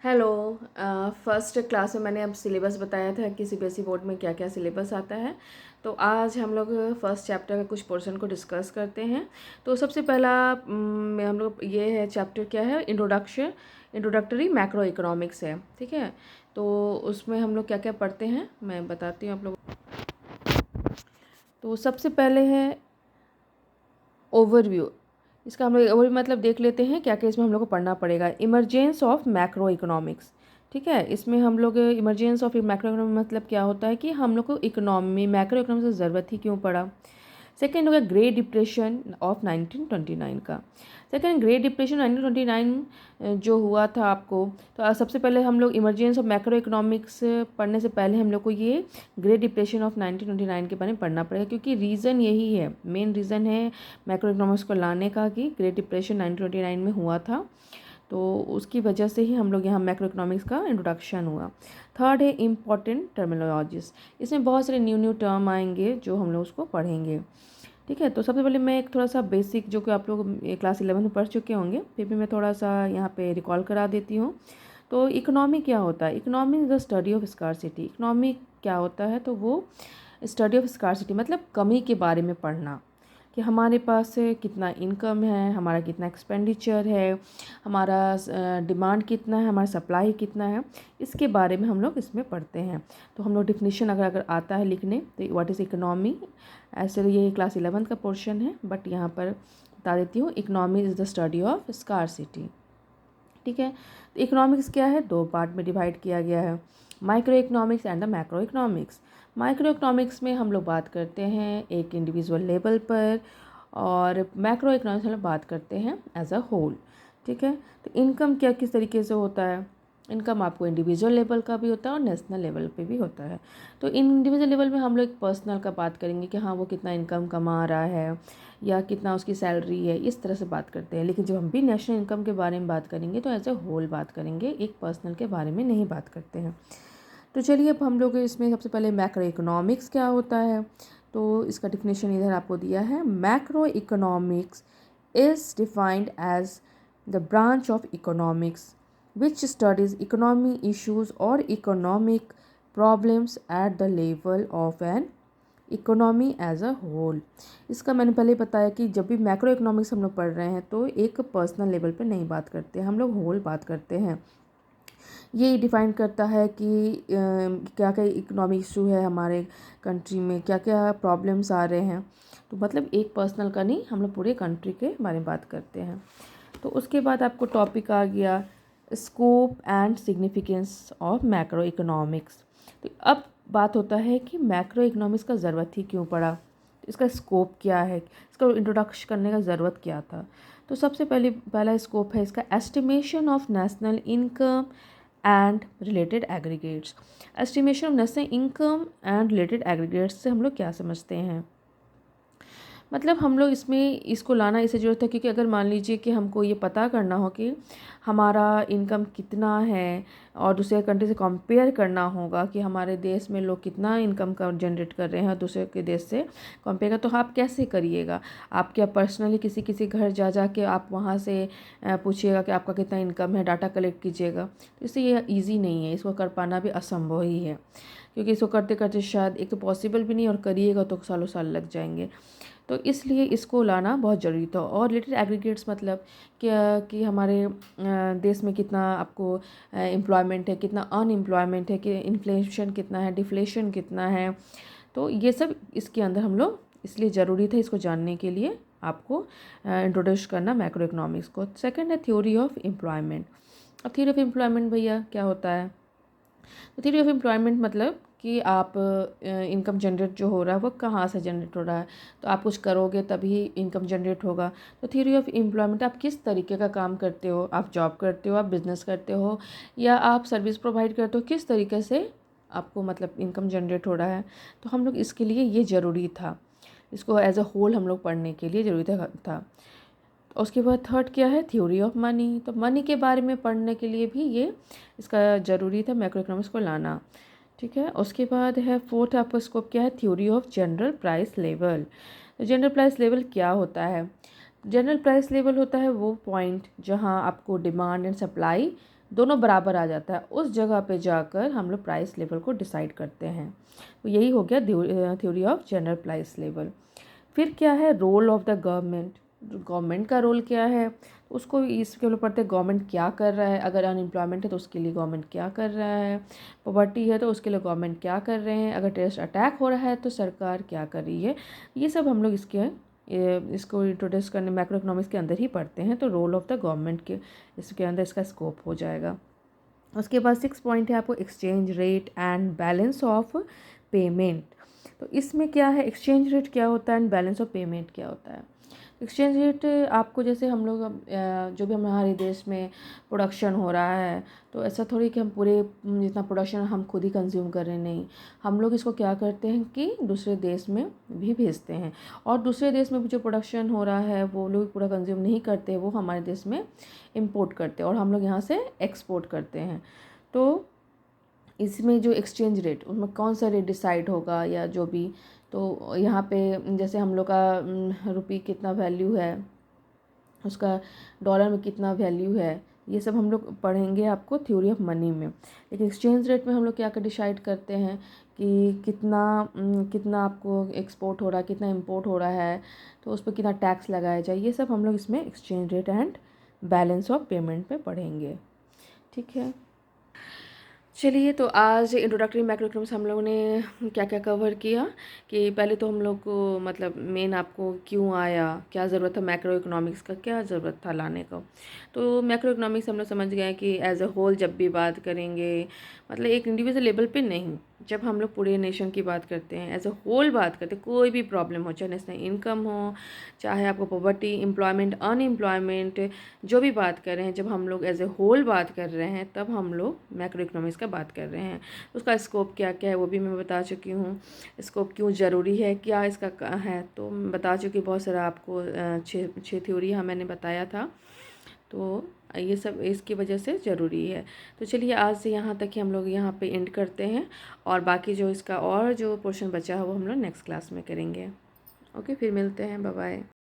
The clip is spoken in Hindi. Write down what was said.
हेलो। फर्स्ट क्लास में मैंने अब सिलेबस बताया था कि सीबीएसई बोर्ड में क्या क्या सिलेबस आता है। तो आज हम लोग फर्स्ट चैप्टर का कुछ पोर्शन को डिस्कस करते हैं। तो सबसे पहला हम लोग ये है चैप्टर क्या है, इंट्रोडक्टरी मैक्रो इकोनॉमिक्स है। ठीक है, तो उसमें हम लोग क्या क्या पढ़ते हैं मैं बताती हूँ आप लोग। तो सबसे पहले है ओवरव्यू। इसका हम लोग ओवरव्यू मतलब देख लेते हैं क्या क्या इसमें हम लोग को पढ़ना पड़ेगा। Emergence of macro economics. ठीक है, इसमें हम लोग इमरजेंस ऑफ मैक्रो इकोनॉमिक मतलब क्या होता है कि हम लोग को इकोनॉमी मैक्रो इकोनॉमिक्स की ज़रूरत ही क्यों पड़ा। सेकेंड हो गया ग्रेट डिप्रेशन ऑफ 1929 का। सेकेंड ग्रेट डिप्रेशन 1929 जो हुआ था आपको, तो सबसे पहले हम लोग इमरजेंस ऑफ मैक्रो इकोनॉमिक्स पढ़ने से पहले हम लोग को ये ग्रेट डिप्रेशन ऑफ 1929 के बारे में पढ़ना पड़ेगा, क्योंकि रीज़न यही है, मेन रीज़न है मैक्रो इकोनॉमिक्स को लाने का कि ग्रेट डिप्रेशन 1929 में हुआ था। तो उसकी वजह से ही हम लोग यहाँ मैक्रो इकोनॉमिक्स का इंट्रोडक्शन हुआ। थर्ड है इम्पॉर्टेंट टर्मिनोलॉजीज। इसमें बहुत सारे न्यू न्यू टर्म आएंगे जो हम लोग उसको पढ़ेंगे। ठीक है, तो सबसे पहले मैं एक थोड़ा सा बेसिक जो कि आप लोग क्लास 11 में पढ़ चुके होंगे, फिर भी मैं थोड़ा सा यहाँ पे रिकॉल करा देती हूँ। तो इकोनॉमी क्या होता है? Economy is the study of scarcity. Economy क्या होता है? तो वो स्टडी ऑफ स्कार्सिटी मतलब कमी के बारे में पढ़ना, कि हमारे पास कितना इनकम है, हमारा कितना एक्सपेंडिचर है, हमारा डिमांड कितना है, हमारा सप्लाई कितना है, इसके बारे में हम लोग इसमें पढ़ते हैं। तो हम लोग डिफिनीशन अगर अगर आता है लिखने तो व्हाट इज़ इकोनॉमी, ऐसे ये क्लास 11 का पोर्शन है, बट यहाँ पर बता देती हूँ economy is the study of scarcity. ठीक है, तो इकोनॉमिक्स क्या है, दो पार्ट में डिवाइड किया गया है, micro economics and the macro economics. Micro economics में हम लोग बात करते हैं एक इंडिविजुअल लेवल पर, और मैक्रो इकोनॉमिक्स में बात करते हैं एज अ होल। ठीक है, तो इनकम क्या किस तरीके से होता है, इनकम आपको इंडिविजुअल लेवल का भी होता है और नेशनल लेवल पे भी होता है। तो इंडिविजुअल लेवल में हम लोग पर्सनल का बात करेंगे कि हाँ वो कितना इनकम कमा रहा है या कितना उसकी सैलरी है, इस तरह से बात करते हैं। लेकिन जब हम भी नेशनल इनकम के बारे में बात करेंगे तो एज ए होल बात करेंगे, एक पर्सनल के बारे में नहीं बात करते हैं। तो चलिए अब हम लोग इसमें सबसे पहले मैक्रो इकोनॉमिक्स क्या होता है, तो इसका डिफिनेशन इधर आपको दिया है। Macro economics is defined as the branch of economics which studies economy issues or economic problems at the level of an economy as a whole. इसका मैंने पहले बताया कि जब भी मैक्रो इकोनॉमिक्स हम लोग पढ़ रहे हैं तो एक पर्सनल लेवल पे नहीं बात करते, हम लोग होल बात करते हैं। ये डिफ़ाइन करता है कि क्या क्या इकोनॉमिक इशू है हमारे कंट्री में, क्या क्या प्रॉब्लम्स आ रहे हैं। तो मतलब एक पर्सनल का नहीं, हम लोग पूरे कंट्री के बारे में बात करते हैं। तो उसके बाद आपको टॉपिक आ गया scope and significance of macro economics. तो अब बात होता है कि मैक्रो इकोनॉमिक्स का ज़रूरत ही क्यों पड़ा, तो इसका स्कोप क्या है, इसका इंट्रोडक्शन करने का ज़रूरत क्या था। तो सबसे पहला स्कोप है इसका estimation of national income and related aggregates. Estimation of national income and related aggregates से हम लोग क्या समझते हैं, मतलब हम लोग इसमें इसको लाना इसे ज़रूरत है क्योंकि अगर मान लीजिए कि हमको ये पता करना हो कि हमारा इनकम कितना है और दूसरे कंट्री से कंपेयर करना होगा कि हमारे देश में लोग कितना इनकम का जनरेट कर रहे हैं दूसरे के देश से कंपेयर कर, तो आप कैसे करिएगा? आप क्या पर्सनली किसी किसी घर जा जा के आप वहाँ से पूछिएगा कि आपका कितना इनकम है, डाटा कलेक्ट कीजिएगा? तो इससे ये ईजी नहीं है, इसको कर पाना भी असंभव ही है, क्योंकि इसको करते करते शायद एक तो पॉसिबल भी नहीं और करिएगा तो सालों साल लग जाएंगे। तो इसलिए इसको लाना बहुत ज़रूरी था। और रिलेटेड एग्रीगेट्स मतलब क्या कि हमारे देश में कितना आपको एम्प्लॉयमेंट है, कितना अनएम्प्लॉयमेंट है, कि इन्फ्लेशन कितना है, डिफ्लेशन कितना है। तो ये सब इसके अंदर हम लोग इसलिए ज़रूरी था इसको जानने के लिए आपको इंट्रोड्यूस करना मैक्रो इकोनॉमिक्स को। सेकंड है थ्योरी ऑफ एम्प्लॉयमेंट। अब थ्योरी ऑफ एम्प्लॉयमेंट भैया क्या होता है? तो थ्योरी ऑफ एम्प्लॉयमेंट मतलब कि आप इनकम जनरेट जो हो रहा है वो कहाँ से जनरेट हो रहा है, तो आप कुछ करोगे तभी इनकम जनरेट होगा। तो थ्योरी ऑफ एम्प्लॉयमेंट आप किस तरीके का काम करते हो, आप जॉब करते हो, आप बिजनेस करते हो, या आप सर्विस प्रोवाइड करते हो, किस तरीके से आपको मतलब इनकम जनरेट हो रहा है। तो हम लोग इसके लिए ये ज़रूरी था, इसको एज अ होल हम लोग पढ़ने के लिए ज़रूरी था। उसके बाद थर्ड क्या है, थ्योरी ऑफ मनी। तो मनी के बारे में पढ़ने के लिए भी ये इसका ज़रूरी था मैक्रो इकोनॉमिक्स को लाना। ठीक है, उसके बाद है फोर्थ आपका स्कोप क्या है, theory of general price level. तो जनरल प्राइस लेवल क्या होता है? जनरल प्राइस लेवल होता है वो पॉइंट जहाँ आपको डिमांड एंड सप्लाई दोनों बराबर आ जाता है, उस जगह पे जाकर हम लोग प्राइस लेवल को डिसाइड करते हैं। तो यही हो गया theory of general price level. फिर क्या है role of the government, government का रोल क्या है, उसको इसके ऊपर पढ़ते हैं गवर्नमेंट क्या कर रहा है। अगर अनएम्प्लॉयमेंट है तो उसके लिए गवर्नमेंट क्या कर रहा है, पॉवर्टी है तो उसके लिए गवर्नमेंट क्या कर रहे हैं, अगर टेररिस्ट अटैक हो रहा है तो सरकार क्या कर रही है। ये सब हम लोग इसको इंट्रोड्यूस करने मैक्रो इकोनॉमिक्स के अंदर ही पढ़ते हैं। तो रोल ऑफ द गवर्नमेंट के इसके अंदर इसका स्कोप हो जाएगा। उसके बाद 6 पॉइंट है आपको exchange rate and balance of payment. तो इसमें क्या है, एक्सचेंज रेट क्या होता है एंड बैलेंस ऑफ पेमेंट क्या होता है। एक्सचेंज रेट आपको जैसे हम लोग जो भी हमारे देश में प्रोडक्शन हो रहा है, तो ऐसा थोड़ी कि हम पूरे जितना प्रोडक्शन हम खुद ही कंज्यूम कर रहे हैं, नहीं, हम लोग इसको क्या करते हैं कि दूसरे देश में भी भेजते हैं, और दूसरे देश में भी जो प्रोडक्शन हो रहा है वो लोग पूरा कंज्यूम नहीं करते, वो हमारे देश में इम्पोर्ट करते हैं और हम लोग यहाँ से एक्सपोर्ट करते हैं। तो इसमें जो एक्सचेंज रेट, उसमें कौन सा रेट डिसाइड होगा या जो भी, तो यहाँ पे जैसे हम लोग का रुपये कितना वैल्यू है, उसका डॉलर में कितना वैल्यू है, ये सब हम लोग पढ़ेंगे आपको थ्योरी ऑफ मनी में। लेकिन एक्सचेंज रेट में हम लोग क्या कर डिसाइड करते हैं कि कितना आपको एक्सपोर्ट हो रहा है, कितना इंपोर्ट हो रहा है, तो उस पर कितना टैक्स लगाया जाए, ये सब हम लोग इसमें exchange rate and balance of payment पे पढ़ेंगे। ठीक है, चलिए, तो आज इंट्रोडक्टरी मैक्रो इकोनॉमिक्स हम लोगों ने क्या क्या कवर किया कि पहले तो हम लोग को मतलब मेन आपको क्यों आया, क्या ज़रूरत था मैक्रो इकोनॉमिक्स का, क्या ज़रूरत था लाने का। तो मैक्रो इकोनॉमिक्स हम लोग समझ गए कि एज अ होल जब भी बात करेंगे, मतलब एक इंडिविजुअल लेवल पे नहीं, जब हम लोग पूरे नेशन की बात करते हैं, एज अ होल बात करते हैं, कोई भी प्रॉब्लम हो, चाहे नेशनल इनकम हो, चाहे आपको पॉवर्टी, एम्प्लॉयमेंट, अनएम्प्लॉयमेंट, जो भी बात कर रहे हैं, जब हम लोग एज ए होल बात कर रहे हैं तब हम लोग मैक्रो इकोनॉमिक्स का बात कर रहे हैं। उसका स्कोप क्या क्या है वो भी मैं बता चुकी हूँ, स्कोप क्यों ज़रूरी है, क्या इसका है, तो मैं बता चुकी, बहुत सारा आपको छः थ्योरी हाँ मैंने बताया था। तो ये सब इसकी वजह से ज़रूरी है। तो चलिए, आज से यहाँ तक ही हम लोग यहाँ पे एंड करते हैं, और बाकी जो इसका और जो पोर्शन बचा है वो हम लोग नेक्स्ट क्लास में करेंगे। ओके, फिर मिलते हैं, बाय बाय।